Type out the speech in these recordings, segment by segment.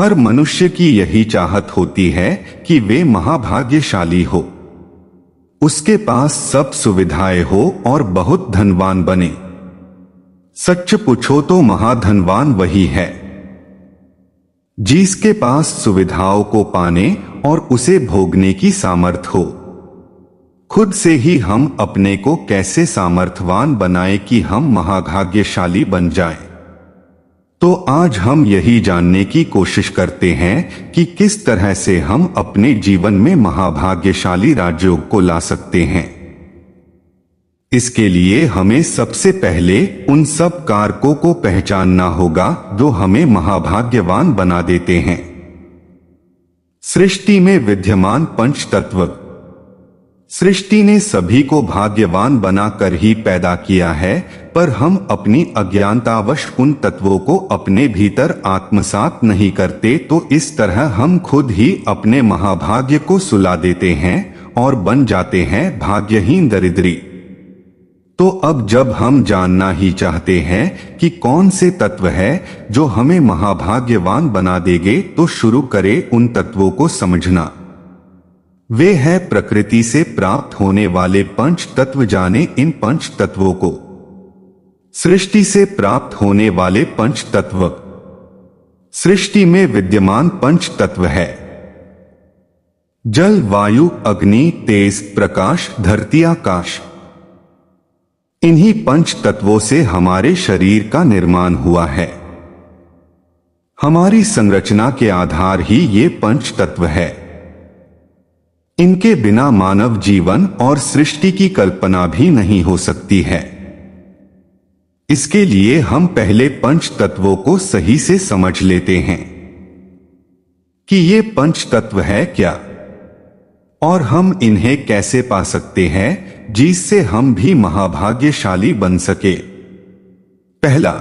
हर मनुष्य की यही चाहत होती है कि वे महाभाग्यशाली हो, उसके पास सब सुविधाएं हो और बहुत धनवान बने। सच पूछो तो महाधनवान वही है जिसके पास सुविधाओं को पाने और उसे भोगने की सामर्थ हो। खुद से ही हम अपने को कैसे सामर्थवान बनाएं कि हम महाभाग्यशाली बन जाएं। तो आज हम यही जानने की कोशिश करते हैं कि किस तरह से हम अपने जीवन में महाभाग्यशाली राजयोग को ला सकते हैं। इसके लिए हमें सबसे पहले उन सब कारकों को पहचानना होगा जो हमें महाभाग्यवान बना देते हैं। सृष्टि में विद्यमान पंच तत्व। सृष्टि ने सभी को भाग्यवान बनाकर ही पैदा किया है, पर हम अपनी अज्ञानतावश उन तत्वों को अपने भीतर आत्मसात नहीं करते, तो इस तरह हम खुद ही अपने महाभाग्य को सुला देते हैं और बन जाते हैं भाग्यहीन दरिद्री। तो अब जब हम जानना ही चाहते हैं कि कौन से तत्व है जो हमें महाभाग्यवान बना देंगे, तो शुरू करें उन तत्वों को समझना। वे है प्रकृति से प्राप्त होने वाले पंच तत्व। जाने इन पंच तत्वों को। सृष्टि से प्राप्त होने वाले पंच तत्व। सृष्टि में विद्यमान पंच तत्व है जल, वायु, अग्नि, तेज, प्रकाश, धरती, आकाश। इन्हीं पंच तत्वों से हमारे शरीर का निर्माण हुआ है। हमारी संरचना के आधार ही ये पंच तत्व है। इनके बिना मानव जीवन और सृष्टि की कल्पना भी नहीं हो सकती है। इसके लिए हम पहले पंच तत्वों को सही से समझ लेते हैं कि ये पंच तत्व है क्या और हम इन्हें कैसे पा सकते हैं जिससे हम भी महाभाग्यशाली बन सके। पहला,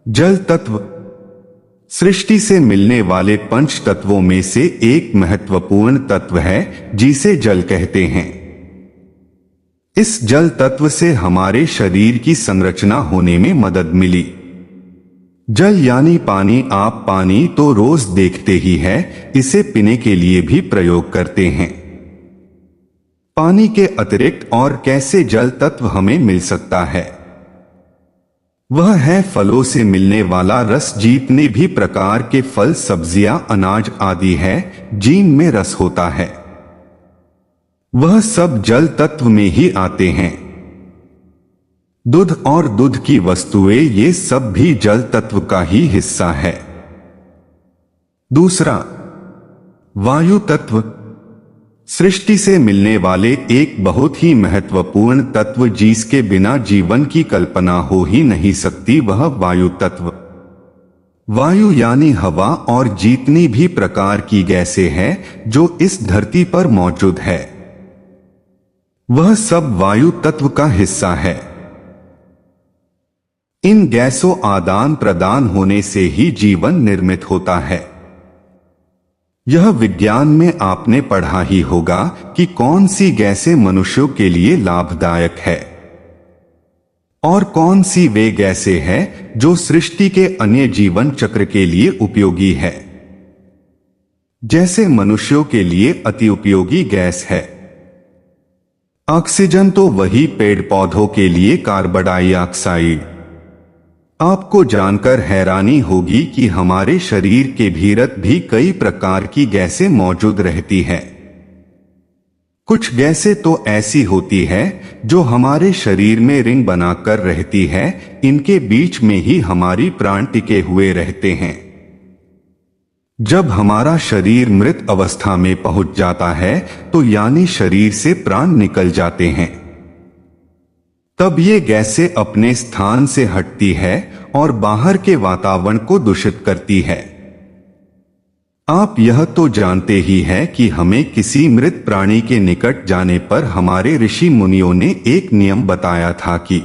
जल तत्व। सृष्टि से मिलने वाले पंच तत्वों में से एक महत्वपूर्ण तत्व है जिसे जल कहते हैं। इस जल तत्व से हमारे शरीर की संरचना होने में मदद मिली। जल यानी पानी। आप पानी तो रोज देखते ही है, इसे पीने के लिए भी प्रयोग करते हैं। पानी के अतिरिक्त और कैसे जल तत्व हमें मिल सकता है? वह है फलों से मिलने वाला रस। जितने भी प्रकार के फल, सब्जियां, अनाज आदि है जिनमें रस होता है, वह सब जल तत्व में ही आते हैं। दूध और दूध की वस्तुएं, ये सब भी जल तत्व का ही हिस्सा है। दूसरा, वायु तत्व। सृष्टि से मिलने वाले एक बहुत ही महत्वपूर्ण तत्व जिसके बिना जीवन की कल्पना हो ही नहीं सकती, वह वायु तत्व। वायु यानी हवा और जितनी भी प्रकार की गैसें हैं जो इस धरती पर मौजूद है, वह सब वायु तत्व का हिस्सा है। इन गैसों आदान प्रदान होने से ही जीवन निर्मित होता है। यह विज्ञान में आपने पढ़ा ही होगा कि कौन सी गैसें मनुष्यों के लिए लाभदायक है और कौन सी वे गैसें हैं जो सृष्टि के अन्य जीवन चक्र के लिए उपयोगी है। जैसे मनुष्यों के लिए अति उपयोगी गैस है ऑक्सीजन, तो वही पेड़ पौधों के लिए कार्बन डाइऑक्साइड। आपको जानकर हैरानी होगी कि हमारे शरीर के भीतर भी कई प्रकार की गैसें मौजूद रहती हैं। कुछ गैसें तो ऐसी होती है जो हमारे शरीर में रिंग बनाकर रहती है, इनके बीच में ही हमारी प्राण टिके हुए रहते हैं। जब हमारा शरीर मृत अवस्था में पहुंच जाता है तो यानी शरीर से प्राण निकल जाते हैं, तब ये गैसें अपने स्थान से हटती है और बाहर के वातावरण को दूषित करती है। आप यह तो जानते ही हैं कि हमें किसी मृत प्राणी के निकट जाने पर हमारे ऋषि मुनियों ने एक नियम बताया था कि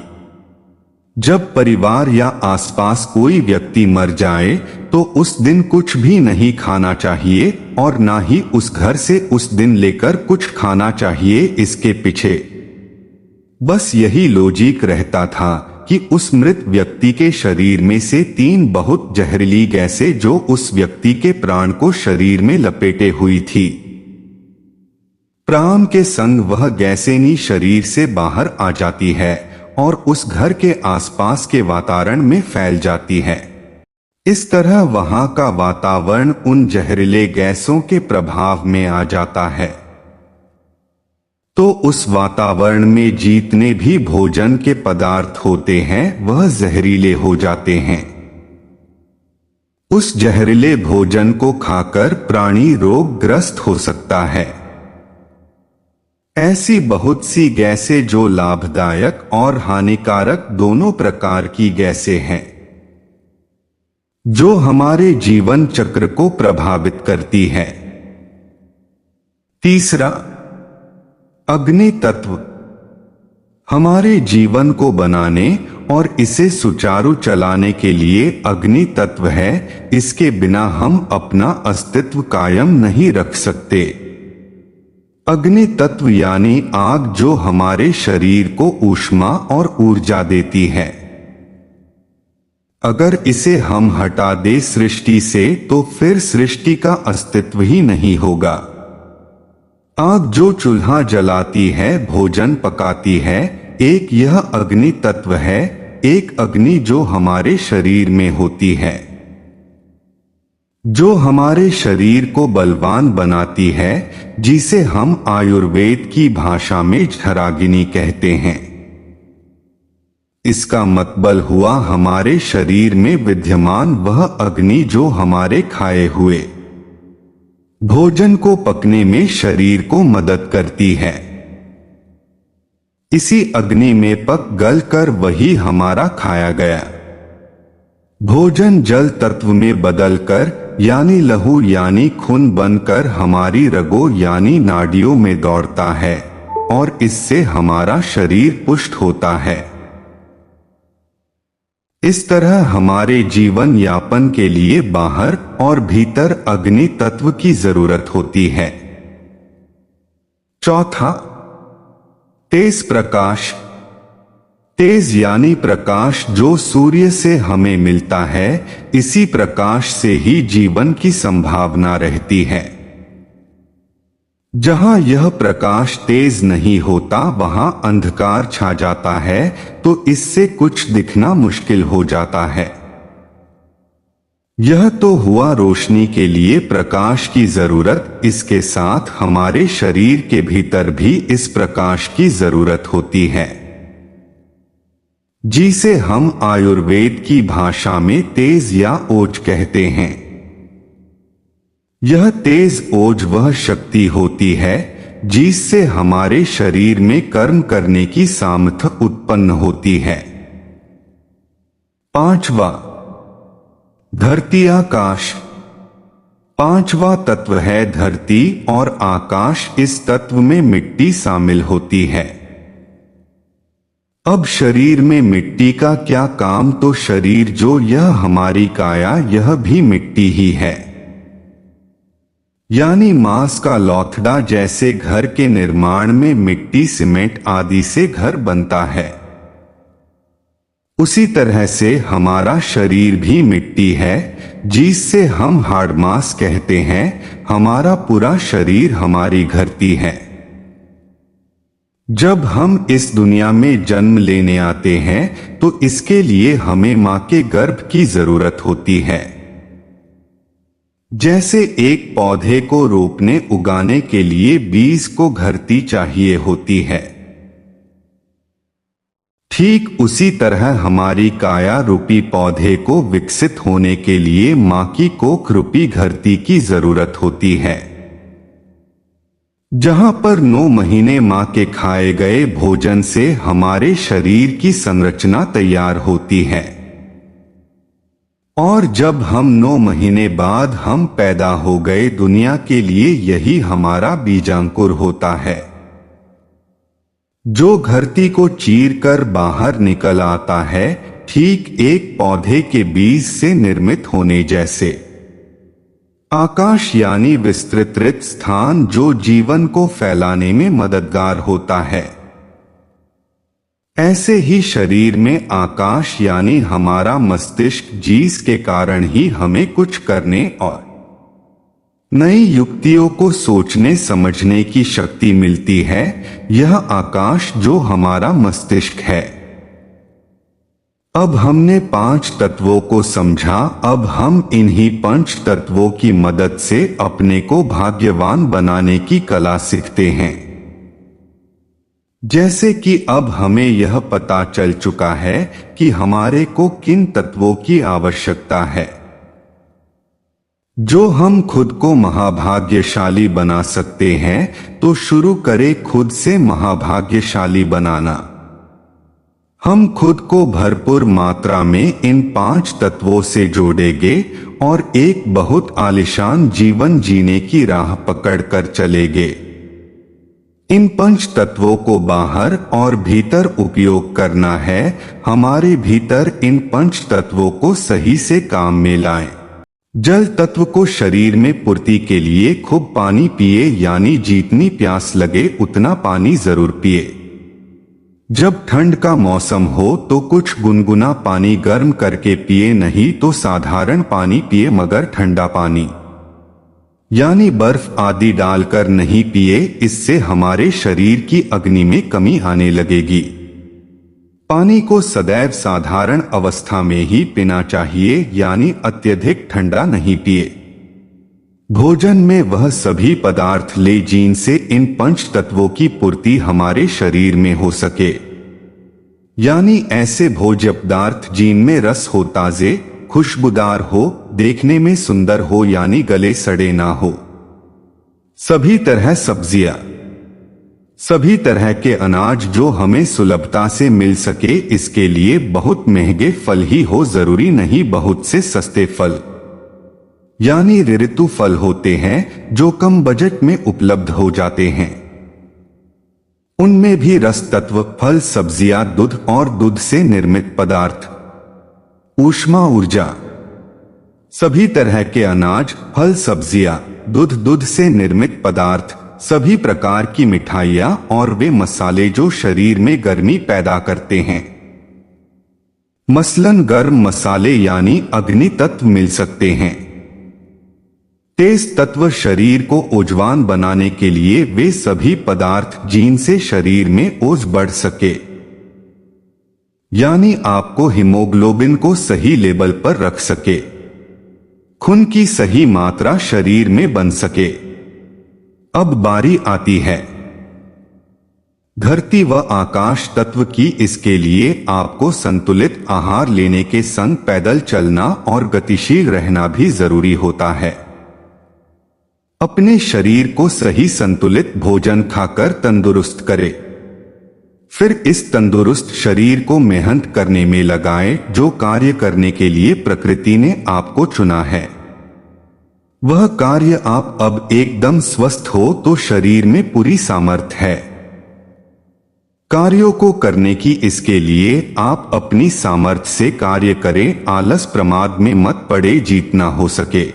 जब परिवार या आसपास कोई व्यक्ति मर जाए तो उस दिन कुछ भी नहीं खाना चाहिए और ना ही उस घर से उस दिन लेकर कुछ खाना चाहिए। इसके पीछे बस यही लॉजिक रहता था कि उस मृत व्यक्ति के शरीर में से 3 बहुत जहरीली गैसें जो उस व्यक्ति के प्राण को शरीर में लपेटे हुई थी, प्राण के संग वह गैसें शरीर से बाहर आ जाती है और उस घर के आसपास के वातावरण में फैल जाती है। इस तरह वहां का वातावरण उन जहरीले गैसों के प्रभाव में आ जाता है। तो उस वातावरण में जितने भी भोजन के पदार्थ होते हैं वह जहरीले हो जाते हैं। उस जहरीले भोजन को खाकर प्राणी रोगग्रस्त हो सकता है। ऐसी बहुत सी गैसें जो लाभदायक और हानिकारक दोनों प्रकार की गैसें हैं, जो हमारे जीवन चक्र को प्रभावित करती है। तीसरा, अग्नि तत्व हमारे जीवन को बनाने और इसे सुचारू चलाने के लिए अग्नि तत्व है। इसके बिना हम अपना अस्तित्व कायम नहीं रख सकते। अग्नि तत्व यानी आग जो हमारे शरीर को ऊष्मा और ऊर्जा देती है। अगर इसे हम हटा दें सृष्टि से तो फिर सृष्टि का अस्तित्व ही नहीं होगा। आग जो चूल्हा जलाती है, भोजन पकाती है, एक यह अग्नि तत्व है। एक अग्नि जो हमारे शरीर में होती है, जो हमारे शरीर को बलवान बनाती है, जिसे हम आयुर्वेद की भाषा में झराग्नि कहते हैं। इसका मतलब हुआ हमारे शरीर में विद्यमान वह अग्नि जो हमारे खाए हुए भोजन को पकने में शरीर को मदद करती है। इसी अग्नि में पक गल कर वही हमारा खाया गया भोजन जल तत्व में बदलकर यानी लहू यानी खून बनकर हमारी रगों यानी नाड़ियों में दौड़ता है और इससे हमारा शरीर पुष्ट होता है। इस तरह हमारे जीवन यापन के लिए बाहर और भीतर अग्नि तत्व की जरूरत होती है। चौथा, तेज प्रकाश। तेज यानी प्रकाश जो सूर्य से हमें मिलता है। इसी प्रकाश से ही जीवन की संभावना रहती है। जहां यह प्रकाश तेज नहीं होता वहां अंधकार छा जाता है, तो इससे कुछ दिखना मुश्किल हो जाता है। यह तो हुआ रोशनी के लिए प्रकाश की जरूरत। इसके साथ हमारे शरीर के भीतर भी इस प्रकाश की जरूरत होती है, जिसे हम आयुर्वेद की भाषा में तेज या ओज कहते हैं। यह तेज ओज वह शक्ति होती है जिससे हमारे शरीर में कर्म करने की सामर्थ्य उत्पन्न होती है। पांचवा, धरती आकाश। पांचवा तत्व है धरती और आकाश। इस तत्व में मिट्टी शामिल होती है। अब शरीर में मिट्टी का क्या काम, तो शरीर जो यह हमारी काया यह भी मिट्टी ही है, यानी मांस का लौथड़ा। जैसे घर के निर्माण में मिट्टी सीमेंट आदि से घर बनता है, उसी तरह से हमारा शरीर भी मिट्टी है, जिससे हम हाड़ मांस कहते हैं। हमारा पूरा शरीर हमारी धरती है। जब हम इस दुनिया में जन्म लेने आते हैं तो इसके लिए हमें मां के गर्भ की जरूरत होती है। जैसे एक पौधे को रोपने उगाने के लिए बीज को धरती चाहिए होती है, ठीक उसी तरह हमारी काया रूपी पौधे को विकसित होने के लिए मां की कोख रूपी धरती की जरूरत होती है, जहां पर 9 महीने मां के खाए गए भोजन से हमारे शरीर की संरचना तैयार होती है। और जब हम 9 महीने बाद हम पैदा हो गए दुनिया के लिए, यही हमारा बीजांकुर होता है, जो धरती को चीर कर बाहर निकल आता है, ठीक एक पौधे के बीज से निर्मित होने जैसे। आकाश यानी विस्तृत स्थान जो जीवन को फैलाने में मददगार होता है। ऐसे ही शरीर में आकाश यानी हमारा मस्तिष्क जिसके कारण ही हमें कुछ करने और नई युक्तियों को सोचने समझने की शक्ति मिलती है, यह आकाश जो हमारा मस्तिष्क है। अब हमने 5 तत्वों को समझा। अब हम इन्हीं 5 तत्वों की मदद से अपने को भाग्यवान बनाने की कला सीखते हैं। जैसे कि अब हमें यह पता चल चुका है कि हमारे को किन तत्वों की आवश्यकता है, जो हम खुद को महाभाग्यशाली बना सकते हैं, तो शुरू करें खुद से महाभाग्यशाली बनाना। हम खुद को भरपूर मात्रा में इन 5 तत्वों से जोड़ेंगे और एक बहुत आलीशान जीवन जीने की राह पकड़कर चलेंगे। इन 5 तत्वों को बाहर और भीतर उपयोग करना है। हमारे भीतर इन 5 तत्वों को सही से काम में लाएं। जल तत्व को शरीर में पूर्ति के लिए खूब पानी पिए, यानी जितनी प्यास लगे उतना पानी जरूर पिए। जब ठंड का मौसम हो तो कुछ गुनगुना पानी गर्म करके पिए, नहीं तो साधारण पानी पिए, मगर ठंडा पानी यानी बर्फ आदि डालकर नहीं पिए। इससे हमारे शरीर की अग्नि में कमी आने लगेगी। पानी को सदैव साधारण अवस्था में ही पीना चाहिए, यानी अत्यधिक ठंडा नहीं पिए। भोजन में वह सभी पदार्थ ले जिनसे इन 5 तत्वों की पूर्ति हमारे शरीर में हो सके, यानी ऐसे भोज्य पदार्थ जिनमें रस हो, ताजे, खुशबूदार हो, देखने में सुंदर हो, यानी गले सड़े ना हो। सभी तरह सब्जियां, सभी तरह के अनाज जो हमें सुलभता से मिल सके। इसके लिए बहुत महंगे फल ही हो जरूरी नहीं, बहुत से सस्ते फल यानी ऋतु फल होते हैं जो कम बजट में उपलब्ध हो जाते हैं। उनमें भी रस तत्व, फल, सब्जियां, दूध और दूध से निर्मित पदार्थ, ऊष्मा, ऊर्जा, सभी तरह के अनाज, फल, सब्जियां, दूध, दूध से निर्मित पदार्थ, सभी प्रकार की मिठाइयां और वे मसाले जो शरीर में गर्मी पैदा करते हैं, मसलन गर्म मसाले यानी अग्नि तत्व मिल सकते हैं। तेज तत्व शरीर को ऊर्जावान बनाने के लिए वे सभी पदार्थ जिनसे शरीर में ऊर्जा बढ़ सके, यानी आपको हीमोग्लोबिन को सही लेवल पर रख सके, खून की सही मात्रा शरीर में बन सके। अब बारी आती है धरती व आकाश तत्व की। इसके लिए आपको संतुलित आहार लेने के संग पैदल चलना और गतिशील रहना भी जरूरी होता है। अपने शरीर को सही संतुलित भोजन खाकर तंदुरुस्त करें। फिर इस तंदुरुस्त शरीर को मेहनत करने में लगाएं, जो कार्य करने के लिए प्रकृति ने आपको चुना है। वह कार्य आप अब एकदम स्वस्थ हो तो शरीर में पूरी सामर्थ्य है कार्यों को करने की। इसके लिए आप अपनी सामर्थ्य से कार्य करें, आलस प्रमाद में मत पड़े। जितना हो सके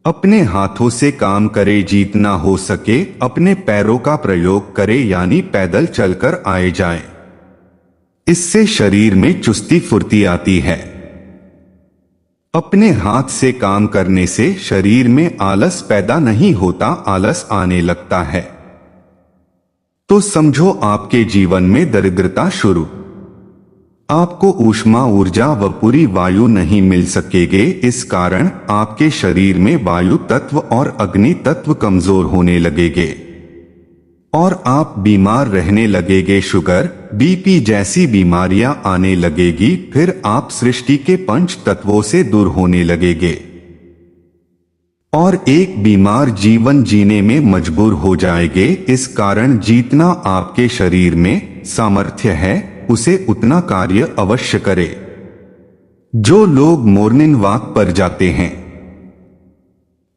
अपने हाथों से काम करे, जितना हो सके अपने पैरों का प्रयोग करे, यानी पैदल चलकर आए जाएं। इससे शरीर में चुस्ती फुर्ती आती है। अपने हाथ से काम करने से शरीर में आलस पैदा नहीं होता, आलस आने लगता है तो समझो आपके जीवन में दरिद्रता शुरू। आपको ऊष्मा, ऊर्जा व पूरी वायु नहीं मिल सकेगे। इस कारण आपके शरीर में वायु तत्व और अग्नि तत्व कमजोर होने लगेंगे और आप बीमार रहने लगेंगे। शुगर, बीपी जैसी बीमारियां आने लगेगी। फिर आप सृष्टि के 5 तत्वों से दूर होने लगेंगे और एक बीमार जीवन जीने में मजबूर हो जाएंगे। इस कारण जितना आपके शरीर में सामर्थ्य है उसे उतना कार्य अवश्य करें। जो लोग मॉर्निंग वॉक पर जाते हैं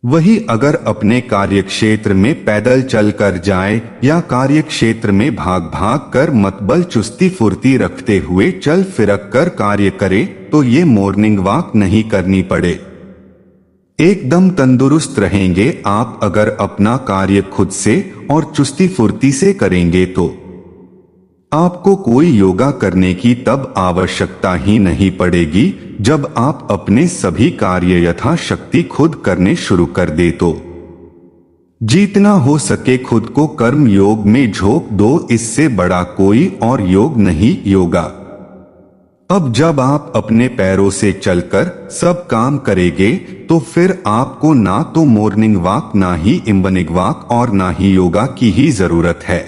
वही अगर अपने कार्यक्षेत्र में पैदल चलकर जाए या कार्यक्षेत्र में भाग भाग कर मतबल चुस्ती फुर्ती रखते हुए चल फिरक कर कार्य करे तो ये मॉर्निंग वॉक नहीं करनी पड़े। एकदम तंदुरुस्त रहेंगे आप अगर अपना कार्य खुद से और चुस्ती फुर्ती से करेंगे तो। आपको कोई योगा करने की तब आवश्यकता ही नहीं पड़ेगी जब आप अपने सभी कार्य यथाशक्ति खुद करने शुरू कर दे तो। जितना हो सके खुद को कर्म योग में झोंक दो, इससे बड़ा कोई और योग नहीं योगा। अब जब आप अपने पैरों से चलकर सब काम करेंगे तो फिर आपको ना तो मॉर्निंग वॉक, ना ही इवनिंग वॉक और ना ही योगा की ही जरूरत है।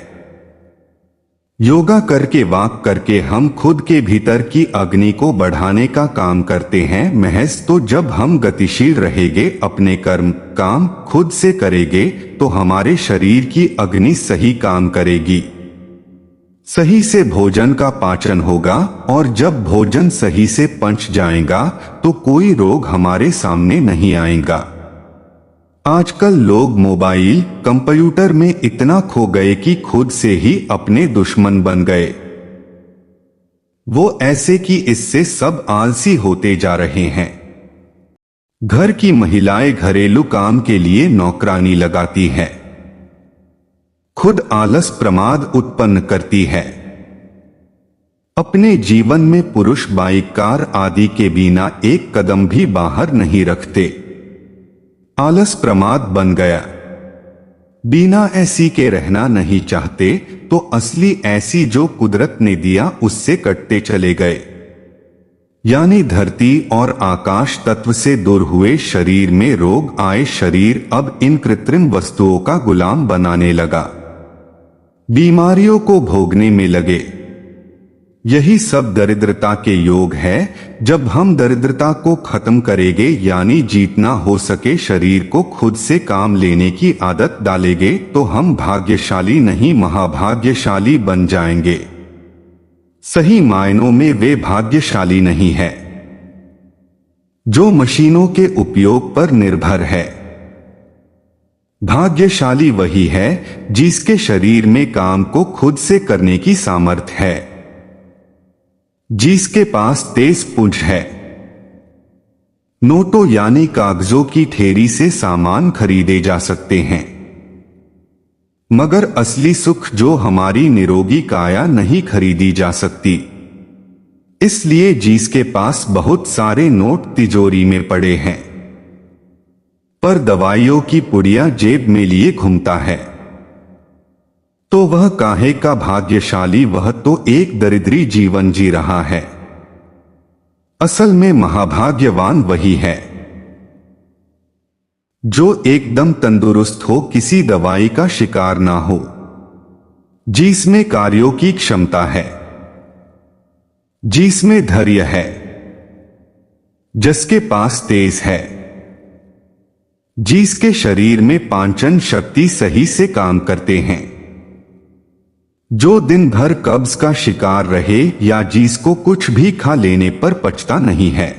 योगा करके वॉक करके हम खुद के भीतर की अग्नि को बढ़ाने का काम करते हैं महज। तो जब हम गतिशील रहेंगे, अपने कर्म काम खुद से करेंगे तो हमारे शरीर की अग्नि सही काम करेगी, सही से भोजन का पाचन होगा, और जब भोजन सही से पच जाएगा तो कोई रोग हमारे सामने नहीं आएगा। आजकल लोग मोबाइल कंप्यूटर में इतना खो गए कि खुद से ही अपने दुश्मन बन गए। वो ऐसे कि इससे सब आलसी होते जा रहे हैं। घर की महिलाएं घरेलू काम के लिए नौकरानी लगाती है, खुद आलस प्रमाद उत्पन्न करती है। अपने जीवन में पुरुष बाइक कार आदि के बिना एक कदम भी बाहर नहीं रखते। आलस प्रमाद बन गया, बिना ऐसी के रहना नहीं चाहते, तो असली ऐसी जो कुदरत ने दिया उससे कटते चले गए। यानी धरती और आकाश तत्व से दूर हुए शरीर में रोग आए। शरीर अब इन कृत्रिम वस्तुओं का गुलाम बनाने लगा, बीमारियों को भोगने में लगे। यही सब दरिद्रता के योग है। जब हम दरिद्रता को खत्म करेंगे, यानी जितना हो सके शरीर को खुद से काम लेने की आदत डालेंगे, तो हम भाग्यशाली नहीं महाभाग्यशाली बन जाएंगे। सही मायनों में वे भाग्यशाली नहीं है जो मशीनों के उपयोग पर निर्भर है। भाग्यशाली वही है जिसके शरीर में काम को खुद से करने की सामर्थ्य है, जिसके पास तेज पूंछ है। नोटों यानी कागजों की ठेरी से सामान खरीदे जा सकते हैं, मगर असली सुख जो हमारी निरोगी काया नहीं खरीदी जा सकती। इसलिए जिसके पास बहुत सारे नोट तिजोरी में पड़े हैं, पर दवाइयों की पुड़िया जेब में लिए घूमता है, तो वह काहे का भाग्यशाली? वह तो एक दरिद्री जीवन जी रहा है। असल में महाभाग्यवान वही है जो एकदम तंदुरुस्त हो, किसी दवाई का शिकार ना हो, जिसमें कार्यों की क्षमता है, जिसमें धैर्य है, जिसके पास तेज है, जिसके शरीर में पाचन शक्ति सही से काम करते हैं, जो दिन भर कब्ज का शिकार रहे या जिसको कुछ भी खा लेने पर पचता नहीं है।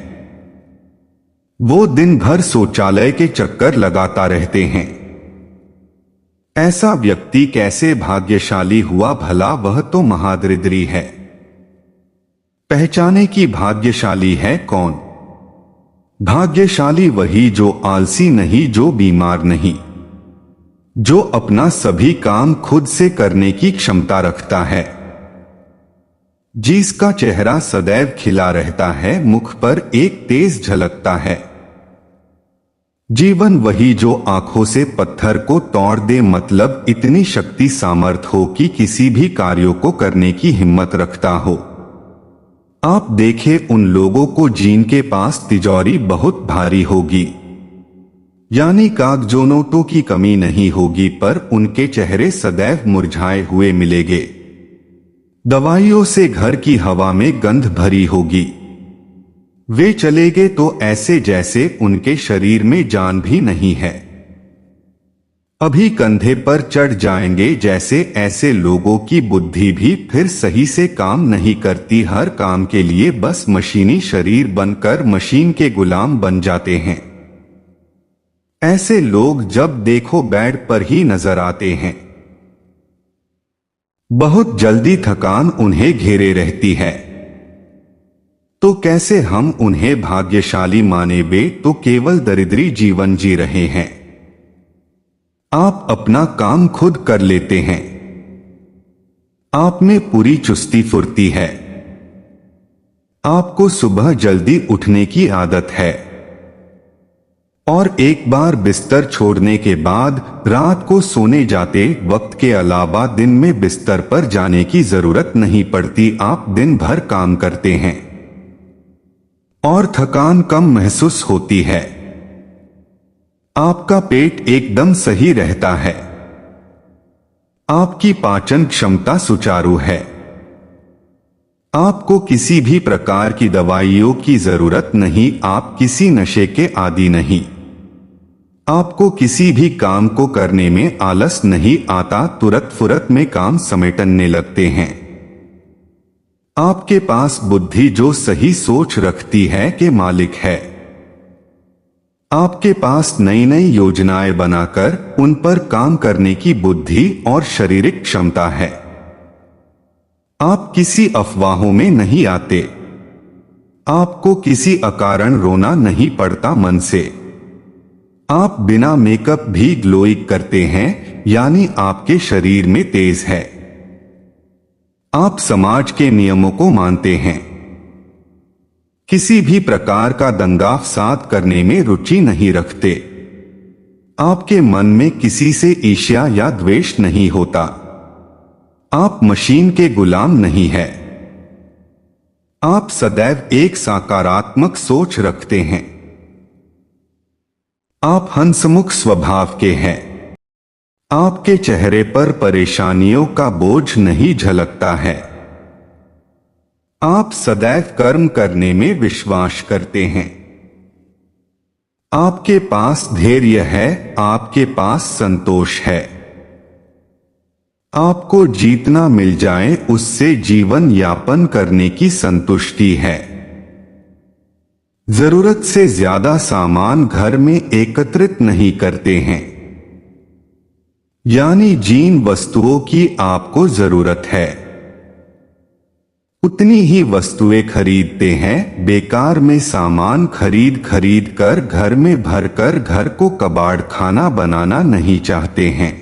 वो दिन भर शौचालय के चक्कर लगाता रहते हैं। ऐसा व्यक्ति कैसे भाग्यशाली हुआ भला? वह तो महादरिद्री है। पहचाने की भाग्यशाली है कौन? भाग्यशाली वही जो आलसी नहीं, जो बीमार नहीं, जो अपना सभी काम खुद से करने की क्षमता रखता है, जिसका चेहरा सदैव खिला रहता है, मुख पर एक तेज झलकता है। जीवन वही जो आंखों से पत्थर को तोड़ दे, मतलब इतनी शक्ति सामर्थ हो कि किसी भी कार्यों को करने की हिम्मत रखता हो। आप देखें उन लोगों को जिनके पास तिजोरी बहुत भारी होगी, यानी कागजों नोटों की कमी नहीं होगी, पर उनके चेहरे सदैव मुरझाए हुए मिलेंगे। दवाइयों से घर की हवा में गंध भरी होगी। वे चलेंगे तो ऐसे जैसे उनके शरीर में जान भी नहीं है। अभी कंधे पर चढ़ जाएंगे जैसे। ऐसे लोगों की बुद्धि भी फिर सही से काम नहीं करती, हर काम के लिए बस मशीनी शरीर बनकर मशीन के गुलाम बन जाते हैं। ऐसे लोग जब देखो बेड पर ही नजर आते हैं। बहुत जल्दी थकान उन्हें घेरे रहती है, तो कैसे हम उन्हें भाग्यशाली माने? वे तो केवल दरिद्री जीवन जी रहे हैं। आप अपना काम खुद कर लेते हैं, आप में पूरी चुस्ती फुर्ती है। आपको सुबह जल्दी उठने की आदत है और एक बार बिस्तर छोड़ने के बाद रात को सोने जाते वक्त के अलावा दिन में बिस्तर पर जाने की जरूरत नहीं पड़ती। आप दिन भर काम करते हैं और थकान कम महसूस होती है। आपका पेट एकदम सही रहता है। आपकी पाचन क्षमता सुचारू है। आपको किसी भी प्रकार की दवाइयों की जरूरत नहीं। आप किसी नशे के आदी नहीं। आपको किसी भी काम को करने में आलस नहीं आता। तुरंत फुरत में काम समेटने लगते हैं। आपके पास बुद्धि जो सही सोच रखती है के मालिक है। आपके पास नई नई योजनाएं बनाकर उन पर काम करने की बुद्धि और शारीरिक क्षमता है। आप किसी अफवाहों में नहीं आते। आपको किसी अकारण रोना नहीं पड़ता मन से। आप बिना मेकअप भी ग्लोइंग करते हैं, यानी आपके शरीर में तेज है। आप समाज के नियमों को मानते हैं। किसी भी प्रकार का दंगा फसाद करने में रुचि नहीं रखते। आपके मन में किसी से ईर्ष्या या द्वेष नहीं होता। आप मशीन के गुलाम नहीं है। आप सदैव एक सकारात्मक सोच रखते हैं। आप हंसमुख स्वभाव के हैं। आपके चेहरे पर परेशानियों का बोझ नहीं झलकता है। आप सदैव कर्म करने में विश्वास करते हैं। आपके पास धैर्य है। आपके पास संतोष है। आपको जितना मिल जाए उससे जीवन यापन करने की संतुष्टि है। जरूरत से ज्यादा सामान घर में एकत्रित नहीं करते हैं, यानी जिन वस्तुओं की आपको जरूरत है उतनी ही वस्तुएं खरीदते हैं। बेकार में सामान खरीद खरीद कर घर में भरकर घर को कबाड़ खाना बनाना नहीं चाहते हैं।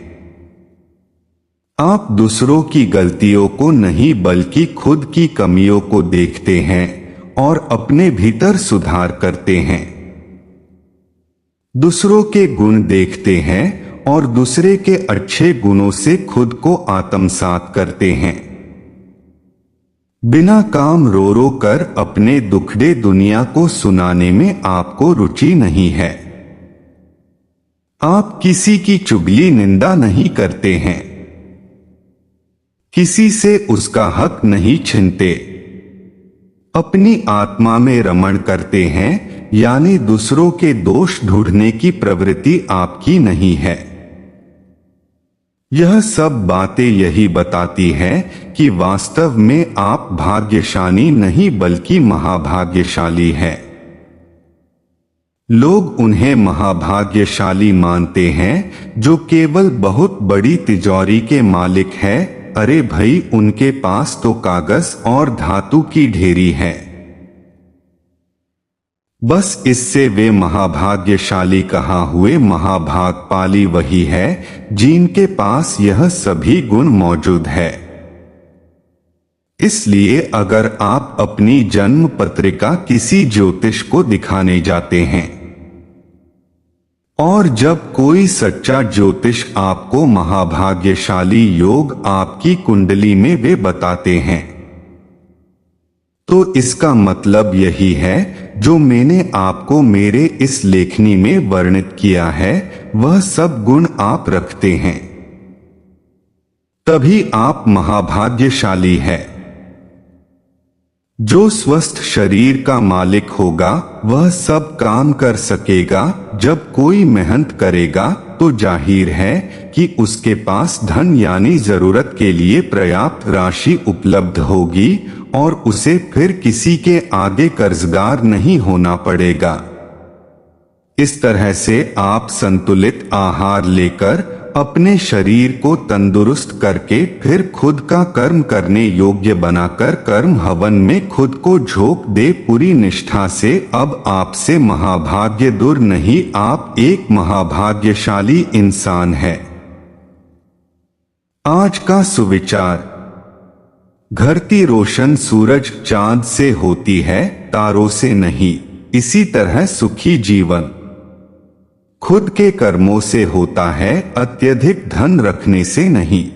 आप दूसरों की गलतियों को नहीं बल्कि खुद की कमियों को देखते हैं और अपने भीतर सुधार करते हैं। दूसरों के गुण देखते हैं और दूसरे के अच्छे गुणों से खुद को आत्मसात करते हैं। बिना काम रो रो कर अपने दुखड़े दुनिया को सुनाने में आपको रुचि नहीं है। आप किसी की चुगली निंदा नहीं करते हैं। किसी से उसका हक नहीं छीनते। अपनी आत्मा में रमण करते हैं, यानी दूसरों के दोष ढूंढने की प्रवृत्ति आपकी नहीं है। यह सब बातें यही बताती हैं कि वास्तव में आप भाग्यशाली नहीं बल्कि महाभाग्यशाली हैं। लोग उन्हें महाभाग्यशाली मानते हैं जो केवल बहुत बड़ी तिजोरी के मालिक है। अरे भाई, उनके पास तो कागज और धातु की ढेरी है। बस इससे वे महाभाग्यशाली कहा हुए। महाभागशाली वही है जिनके पास यह सभी गुण मौजूद है। इसलिए अगर आप अपनी जन्म पत्रिका किसी ज्योतिष को दिखाने जाते हैं और जब कोई सच्चा ज्योतिष आपको महाभाग्यशाली योग आपकी कुंडली में वे बताते हैं, तो इसका मतलब यही है जो मैंने आपको मेरे इस लेखनी में वर्णित किया है, वह सब गुण आप रखते हैं। तभी आप महाभाग्यशाली है। जो स्वस्थ शरीर का मालिक होगा वह सब काम कर सकेगा। जब कोई मेहनत करेगा तो जाहिर है कि उसके पास धन यानी जरूरत के लिए पर्याप्त राशि उपलब्ध होगी और उसे फिर किसी के आगे कर्जदार नहीं होना पड़ेगा। इस तरह से आप संतुलित आहार लेकर अपने शरीर को तंदुरुस्त करके फिर खुद का कर्म करने योग्य बनाकर कर्म हवन में खुद को झोंक दे पूरी निष्ठा से। अब आपसे महाभाग्य दूर नहीं, आप एक महाभाग्यशाली इंसान है। आज का सुविचार। घर की रोशन सूरज चांद से होती है, तारों से नहीं। इसी तरह सुखी जीवन खुद के कर्मों से होता है, अत्यधिक धन रखने से नहीं।